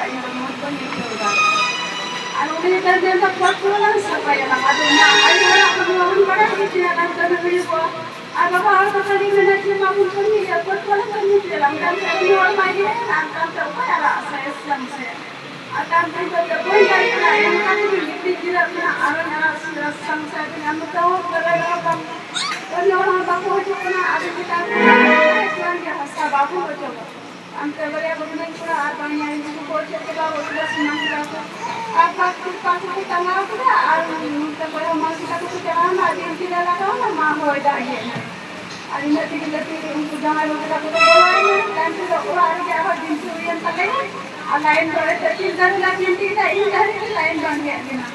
ini menonton itu udah. Anu ini kan dia tak kuat pulang siapa yang nak ada nak ayo orang kemudian pada itu yang nak kena beli buah. Agak apa kali mana sih mampu ni ya kuat pulang kan itu dalam kan saya orang lagi akan tahu ya saya Islam saya. Akan kita boleh dari yang kan ini tidak pernah orang Islam saya dengan tahu berapa orang baku itu pernah ada kita Islam dia hasta baku itu. Angka beria berulang pula apa yang itu boleh kita sudah senang kita. Apa kita nggak ada, kita boleh masih kita sekarang ada yang tidak lakukan nama boleh dah ye. Ada nanti kita untuk jangan lupa kita boleh dan kita orang yang ada di sini yang terlain, lain boleh tertinggal lagi yang tidak ini dari lain bangga kita.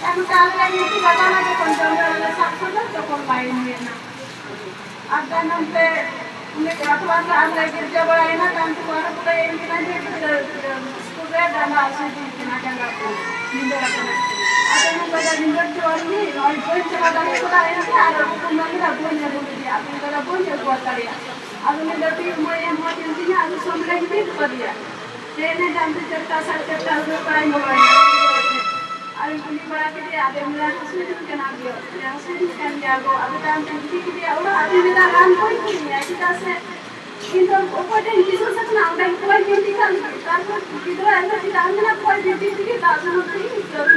Yang kalau lagi itu kadang ada kontrol ada sakit ada pun lain dia. Ada nanti ini kalau ada lagi kerja boleh nak nanti orang boleh yang kita jadi dan langsung dikenakan aku. Ada yang pada minggu jual ni, orang jual cepat ada sudah ini ada hukum lagi ada punya dia. Aku kalau punya buat tadi. Aku ni dari umur yang buat intinya aku semula itu dia. Jadi nanti cerita ada orang mulai. Aku ni berarti dia ada mulai sesuatu kena dia. Yang sesuatu kan dia go. Aku nanti dia orang ada bila ramai ni kita se কিন্তু ওপরে কিছু আছে না ওটা কোয়াই দিতে কাল তারপর ভিতরে আমরা যেটা আমরা না কোয়াই দিতে দিকে তার জন্য কি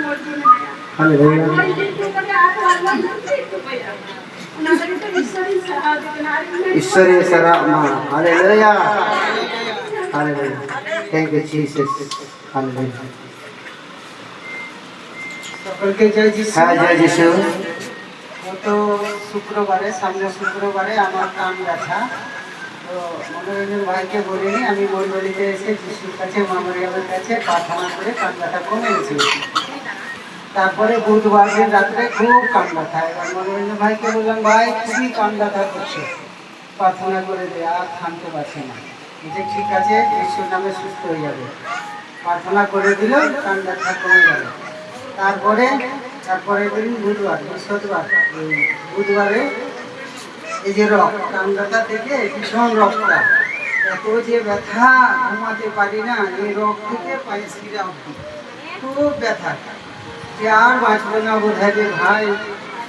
মোর জন্য না হালেলুয়া কোয়াই দিতে করে আর আল্লাহ দিতে পাইয়া ওনাদের তো ঈশ্বরের সাহায্য না ঈশ্বরের সারামা hallelujah hallelujah thank you Jesus hallelujah সকলকে জয় যিশু হ্যাঁ জয় যিশু তো শুক্রবারে সামনে শুক্রবারে আমার কান ব্যথা তো মনোরঞ্জন ভাইকে বলিনি আমি মন্ডলীতে এসে যিশুর কাছে মামরিয়ামের কাছে প্রার্থনা করে কান ব্যথা কমে গেছে তারপরে বুধবার দিন রাত্রে খুব কান ব্যথা এবার মনোরঞ্জন ভাইকে বললাম ভাই খুবই কান ব্যথা করছে প্রার্থনা করে দে আর থামতে পারছে না যে ঠিক আছে যিশুর নামে সুস্থ হয়ে যাবে প্রার্থনা করে দিল কান ব্যথা কমে গেল তারপরে দিন বুধবার বৃহস্পতিবার বুধবারে এই যে রক কান ব্যথা থেকে ভীষণ রক্তটা এত যে ব্যথা ঘুমাতে পারি না এই রক থেকে পায়ের শিরা অবধি খুব ব্যথা যে আর বাঁচবে না বোধ হয় ভাই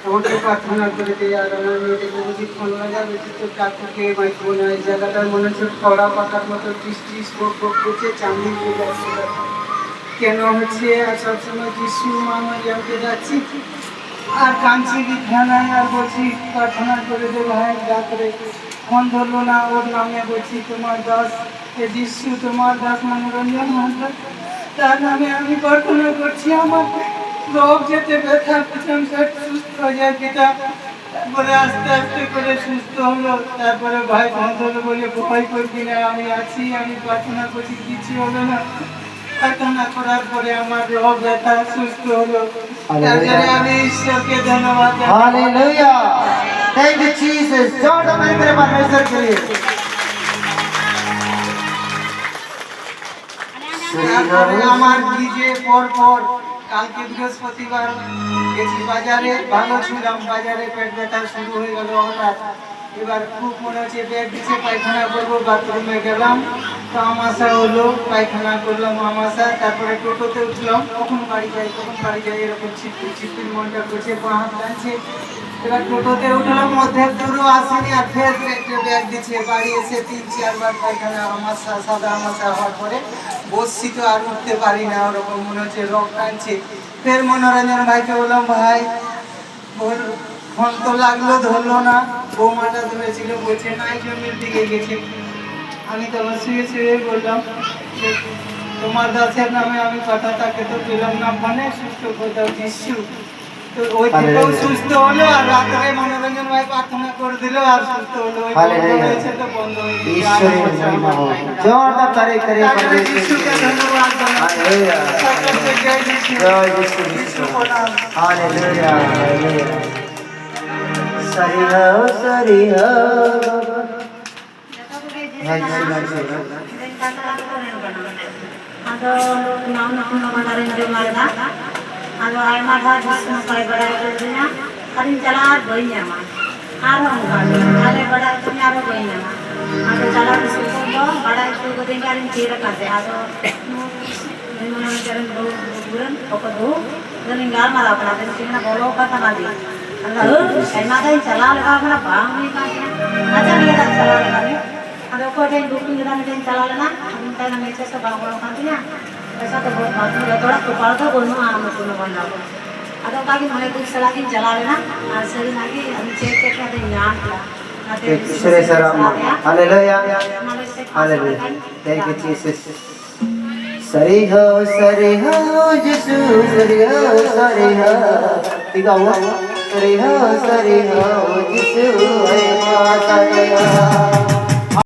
আমাকে প্রার্থনা করে দিয়ে আর আমার মেয়েটাকে বুঝি 15,000 বেশি তো ডাক্তারকে বাঁচবো না এই জায়গাটার মনে হচ্ছে খড়া পাতার মতো টিস বক করছে চামড়ি চলে আসছে কেন হচ্ছে আর সবসময় যিশু মামরিয়ামকে যাচ্ছি আর কাঁদছি বিছানায় আর বলছি প্রার্থনা করে দে ভাই রাত্রে ফোন ধরলো না ওর নামে বলছি তোমার দাস যিশু তোমার দাস মনোরঞ্জন মন্ডল তার নামে আমি প্রার্থনা করছি আমার রোগ যেতে ব্যথা পিছন সুস্থ হয়ে যায় পিতা তারপরে আস্তে আস্তে করে সুস্থ হলো তারপরে ভাই ফোন ধরলো বলে ভয় করবি না আমি আছি আমি প্রার্থনা করছি কিছু হলো না প্রার্থনা করার পরে আমার রোগ ব্যথা সুস্থ হলো আমি ঈশ্বরকে ধন্যবাদ हालेलुया थैंक यू जीसस जोरदार ताली मेरे परमेश्वर के लिए আমার নিজে পর কালকে বৃহস্পতিবার গেছি বাজারে ভালো ছিলাম বাজারে পেট ব্যথা শুরু হয়ে গেল হঠাৎ এবার খুব মনে হচ্ছে ব্যাগ দিচ্ছে পায়খানা করবো বাথরুমে গেলাম তো আমাশা হলো পায়খানা করলাম আমাশা তারপরে টোটোতে উঠলাম কখন বাড়ি যাই এরকম ছিপির মনটা করছে পা হাত টানছে এবার টোটোতে উঠলাম মধ্যে দূরও আসেনি আর ফের একটা ব্যাগ দিচ্ছে বাড়ি এসে 3-4 বার পায়খানা আমাশা সাদা আমাশা হওয়ার পরে বসছি তো আর উঠতে পারি না ওরকম মনে হচ্ছে রোগ টানছে ফের মনোরঞ্জন ভাইকে বললাম ভাই ওর ফোন তো লাগলো ধরলো না বৌমাটা ধরেছিল বলছে নাই জমির দিকে গেছে আমি তখন শুয়ে বললাম তোমার দাসের নামে আমি কথাটাকে তো পেলাম না ফোনে সুস্থ কোথাও যিশু তো ওই থেকেও সুস্থ হলো আর রাত্রে মনোরঞ্জন ভাই প্রার্থনা করে দিল আর সুস্থ হলো হয়েছে তো বন্ধ হয়ে जोरदार तारीफ करिए যিশুকে ধন্যবাদ हालेलुया সকলকে জয় যিশু जय यीशु हालेलुया हालेलुया सही हो Ada nama kemarin Jumalda, ada ayat hadis sampai berada hari jalan doinya mah, ada berada punya ada doinya mah, ada jalan di situ berada itu ketinggalan kira kasih ada ini mana mencari bulan pokok dulu dan tinggal malah pernah dari sini nak bawa kata lagi lalu saya mata yang salah lewat mana bang ini kan macam ni kan salah lewat ni ada kau ada yang bukti kita macam salah lewat kita nak macam sebab orang kan punya ऐसा तो बहुत बात है थोड़ा कपाल का बोलना आम को न बना ada lagi mulai tu selagi jalan na sering lagi cek cek ada yang Shri Saram. Hallelujah. Hallelujah. Thank you, Jesus. Sari ho, Jisu, sari ho. Tiga ho. Sari ho, Jisu, hai ma sari ho.